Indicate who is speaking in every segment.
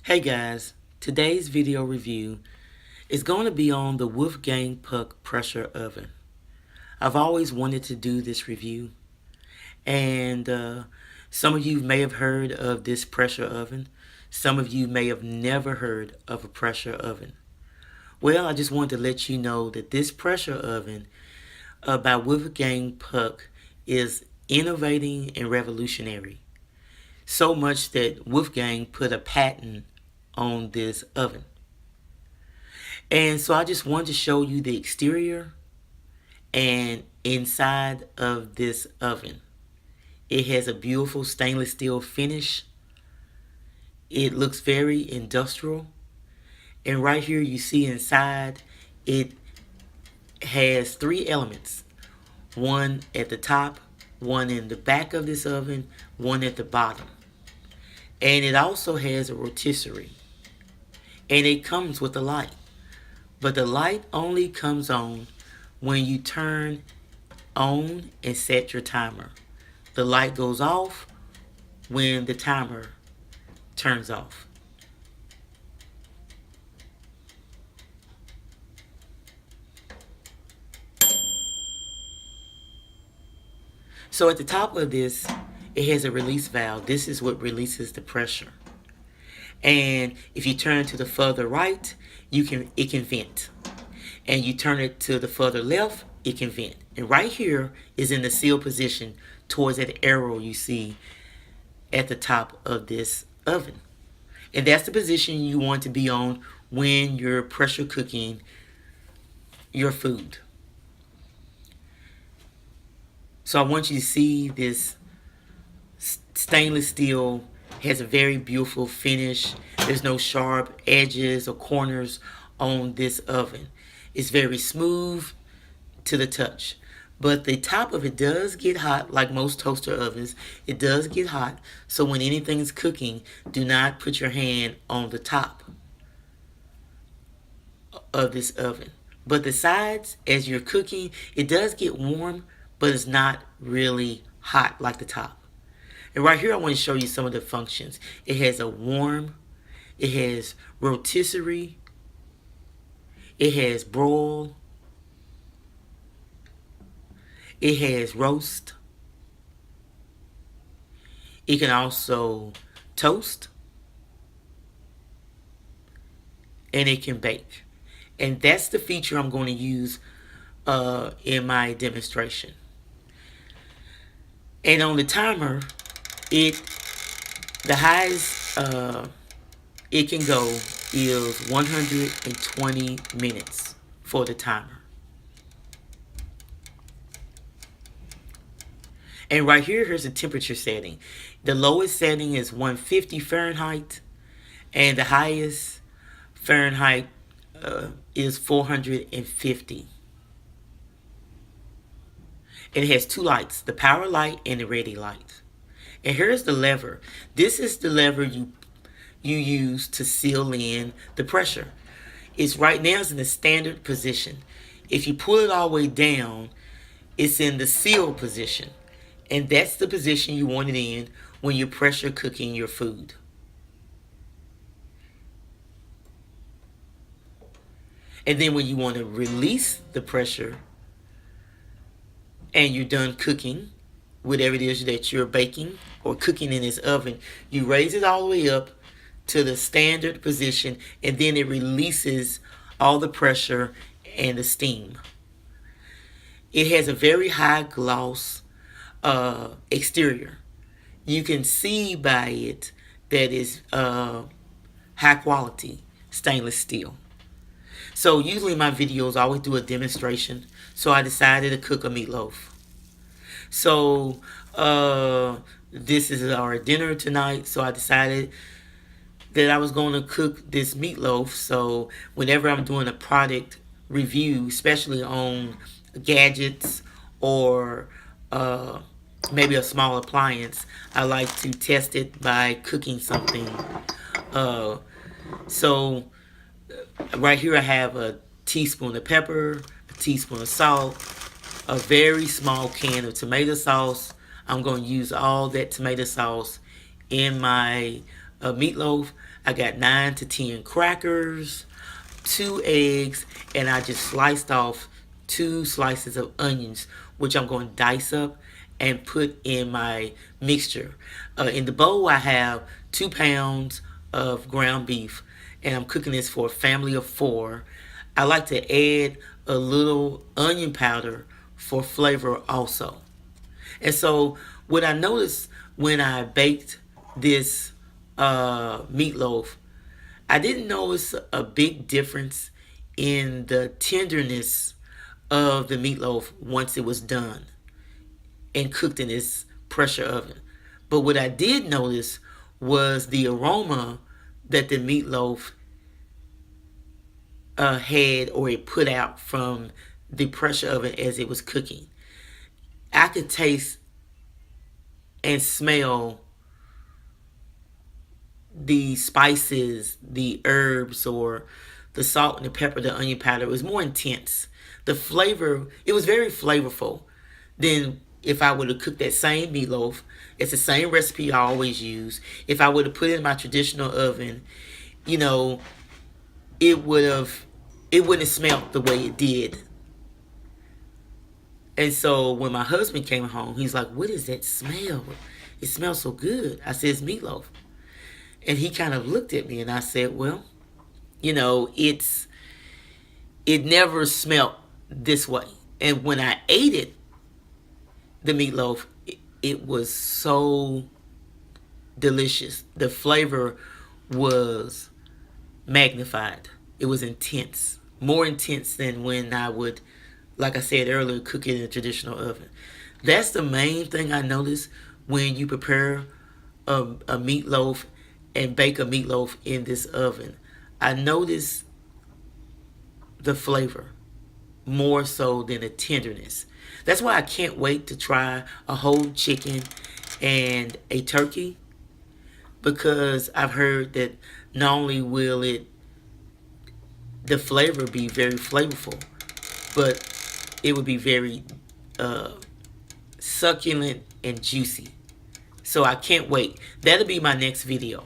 Speaker 1: Hey guys, today's video review is going to be on the Wolfgang Puck pressure oven. I've always wanted to do this review, and some of you may have heard of this pressure oven. Some of you may have never heard of a pressure oven. Well, I just wanted to let you know that this pressure oven by Wolfgang Puck is innovating and revolutionary. So much that Wolfgang put a patent on this oven. And so I just wanted to show you the exterior and inside of this oven. It has a beautiful stainless steel finish. It looks very industrial. And right here you see inside, it has three elements. One at the top, one in the back of this oven, one at the bottom. And it also has a rotisserie. And it comes with a light. But the light only comes on when you turn on and set your timer. The light goes off when the timer turns off. So at the top of this, it has a release valve. This is what releases the pressure. And if you turn to the further right, it can vent. And you turn it to the further left, it can vent. And right here is in the seal position towards that arrow you see at the top of this oven. And that's the position you want to be on when you're pressure cooking your food. So I want you to see this stainless steel has a very beautiful finish. There's no sharp edges or corners on this oven. It's very smooth to the touch. But the top of it does get hot, like most toaster ovens. It does get hot. So when anything's cooking, do not put your hand on the top of this oven. But the sides, as you're cooking, it does get warm, but it's not really hot like the top. And right here I want to show you some of the functions. It has a warm, it has rotisserie, it has broil, it has roast, it can also toast, and it can bake. And that's the feature I'm going to use in my demonstration. And on the timer, the highest it can go is 120 minutes for the timer. And right here, here's the temperature setting. The lowest setting is 150 Fahrenheit, and the highest Fahrenheit is 450. It has two lights, the power light and the ready light. And here's the lever. This is the lever you use to seal in the pressure. It's right now it's in the standard position. If you pull it all the way down, it's in the seal position. And that's the position you want it in when you're pressure cooking your food. And then when you want to release the pressure and you're done cooking, whatever it is that you're baking or cooking in this oven, you raise it all the way up to the standard position, and then it releases all the pressure and the steam. It has a very high gloss exterior. You can see by it that it's high quality stainless steel. So usually my videos I always do a demonstration. So I decided to cook a meatloaf. So this is our dinner tonight. So I decided that I was going to cook this meatloaf. So whenever I'm doing a product review, especially on gadgets or maybe a small appliance, I like to test it by cooking something. So right here I have a teaspoon of pepper, a teaspoon of salt, a very small can of tomato sauce. I'm going to use all that tomato sauce in my meatloaf. I got 9 to 10 crackers, 2 eggs, and I just sliced off 2 slices of onions, which I'm going to dice up and put in my mixture. In the bowl, I have 2 pounds of ground beef, and I'm cooking this for a family of 4. I like to add a little onion powder for flavor also. And so what I noticed when I baked this meatloaf, I didn't notice a big difference in the tenderness of the meatloaf once it was done and cooked in this pressure oven. But what I did notice was the aroma that the meatloaf had, or it put out from the pressure oven as it was cooking. I could taste and smell the spices, the herbs, or the salt and the pepper, the onion powder. It was more intense. The flavor, it was very flavorful than if I would have cooked that same meatloaf. It's the same recipe I always use. If I would have put it in my traditional oven, you know, it wouldn't have smelled the way it did. And so when my husband came home, he's like, "What is that smell? It smells so good." I said, "It's meatloaf." And he kind of looked at me, and I said, "Well, you know, it never smelled this way." And when I ate it, the meatloaf, it was so delicious. The flavor was magnified. It was intense, more intense than when I would, like I said earlier, cook it in a traditional oven. That's the main thing I noticed when you prepare a meatloaf and bake a meatloaf in this oven. I noticed the flavor more so than the tenderness. That's why I can't wait to try a whole chicken and a turkey, because I've heard that not only will the flavor be very flavorful, but it would be very succulent and juicy. So I can't wait. That'll be my next video.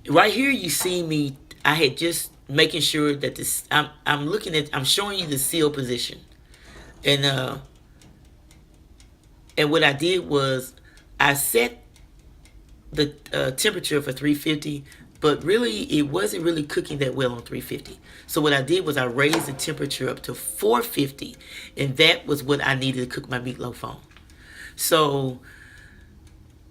Speaker 1: Right here you see me, I had just making sure that this, I'm showing you the seal position. And what I did was I set the temperature for 350, but really it wasn't really cooking that well on 350. So what I did was I raised the temperature up to 450, and that was what I needed to cook my meatloaf on. So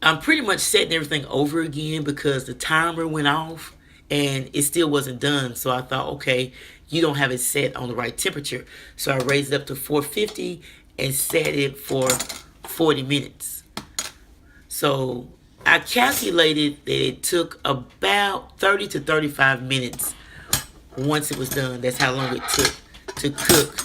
Speaker 1: I'm pretty much setting everything over again because the timer went off and it still wasn't done. So I thought, okay, you don't have it set on the right temperature. So I raised it up to 450 and set it for 40 minutes. So I calculated that it took about 30 to 35 minutes once it was done. That's how long it took to cook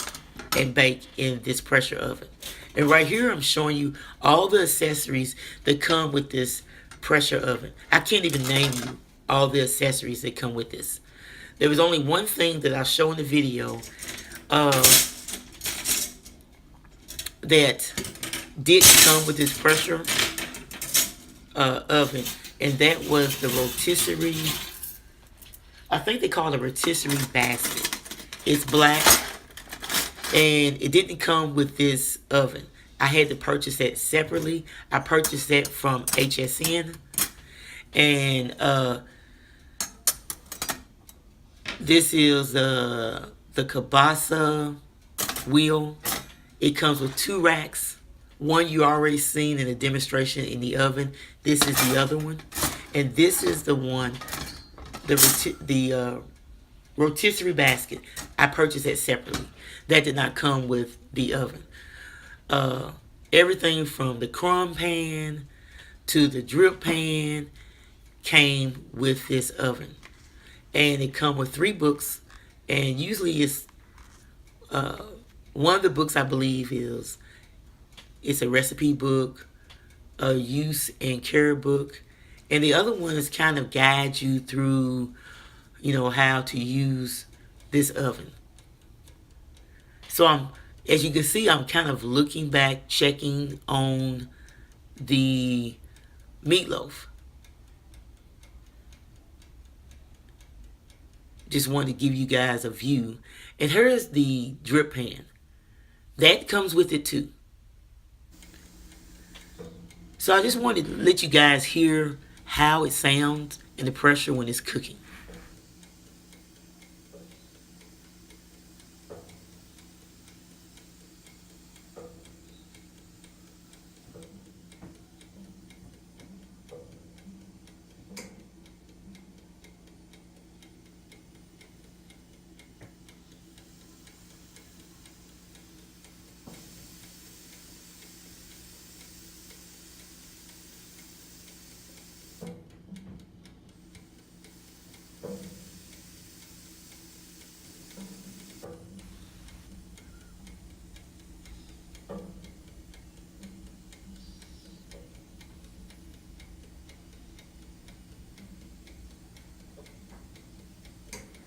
Speaker 1: and bake in this pressure oven. And right here I'm showing you all the accessories that come with this pressure oven. I can't even name you all the accessories that come with this. There was only one thing that I'll show in the video that did come with this pressure oven, and that was the rotisserie, I think they call it a rotisserie basket. It's black, and it didn't come with this oven. I had to purchase that separately. I purchased that from HSN, and this is the kielbasa wheel. It comes with 2 racks. One you already seen in a demonstration in the oven. This is the other one, and this is the one, the rotisserie basket. I purchased that separately. That did not come with the oven. Everything from the crumb pan to the drip pan came with this oven, and it come with 3 books. And usually it's one of the books, I believe, it's a recipe book, a use and care book, and the other one is kind of guide you through, you know, how to use this oven. So as you can see, I'm kind of looking back, checking on the meatloaf. Just wanted to give you guys a view. And here's the drip pan. That comes with it too. So I just wanted to let you guys hear how it sounds and the pressure when it's cooking.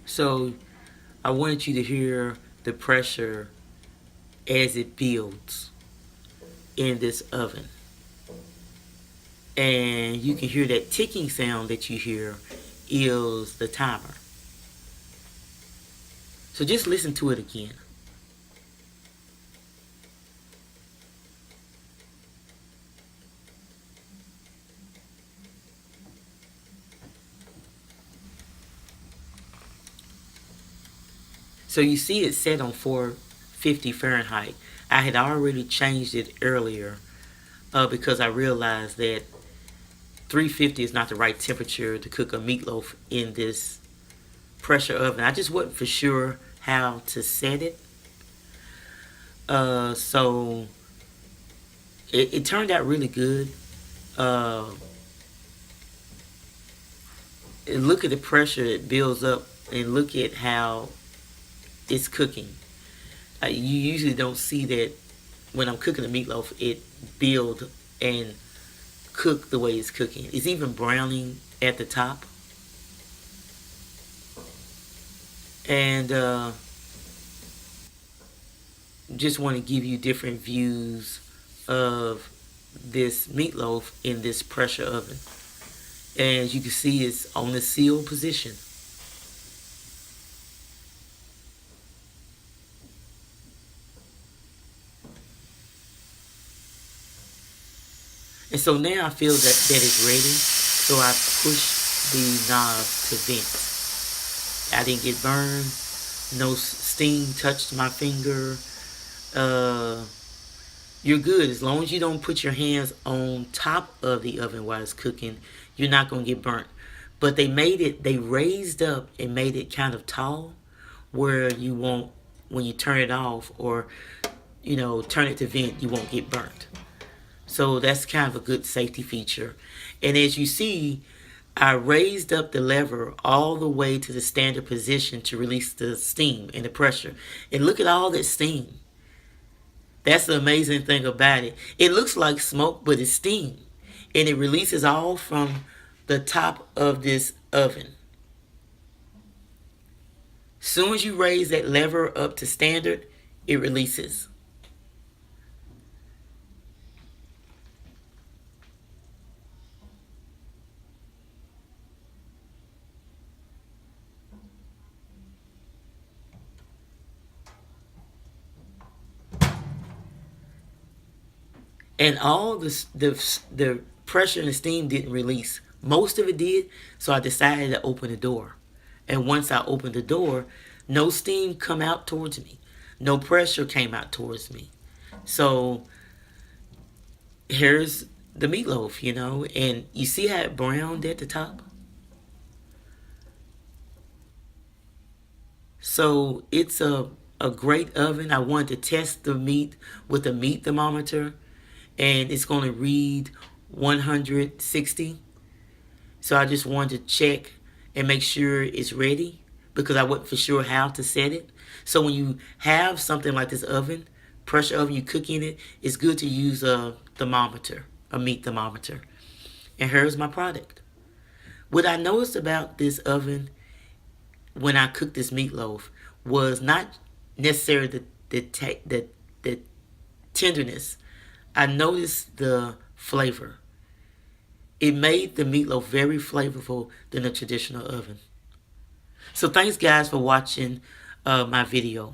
Speaker 1: So I wanted you to hear the pressure as it builds in this oven. And you can hear that ticking sound that you hear is the timer. So just listen to it again. So you see it set on 450 Fahrenheit. I had already changed it earlier because I realized that 350 is not the right temperature to cook a meatloaf in this pressure oven. I just wasn't for sure how to set it. So it turned out really good. Look at the pressure it builds up and look at how it's cooking. You usually don't see that when I'm cooking a meatloaf, it build and cook the way it's cooking. It's even browning at the top. And just want to give you different views of this meatloaf in this pressure oven. And as you can see, it's on the sealed position. And so now I feel that it's ready. So I push the knob to vent. I didn't get burned. No steam touched my finger. You're good. As long as you don't put your hands on top of the oven while it's cooking, you're not going to get burnt. But they raised up and made it kind of tall where you won't, when you turn it off or, turn it to vent, you won't get burnt. So that's kind of a good safety feature. And as you see, I raised up the lever all the way to the standard position to release the steam and the pressure. And look at all that steam. That's the amazing thing about it. It looks like smoke, but it's steam. And it releases all from the top of this oven. Soon as you raise that lever up to standard, it releases. And all the pressure and the steam didn't release. Most of it did, so I decided to open the door. And once I opened the door, no steam come out towards me. No pressure came out towards me. So here's the meatloaf, and you see how it browned at the top? So it's a great oven. I wanted to test the meat with a meat thermometer, and it's going to read 160. So I just wanted to check and make sure it's ready because I wasn't for sure how to set it. So when you have something like this oven, pressure oven, you cook in it, it's good to use a thermometer, a meat thermometer. And here's my product. What I noticed about this oven when I cooked this meatloaf was not necessarily the tenderness. I noticed the flavor. It made the meatloaf very flavorful than a traditional oven. So thanks guys for watching my video.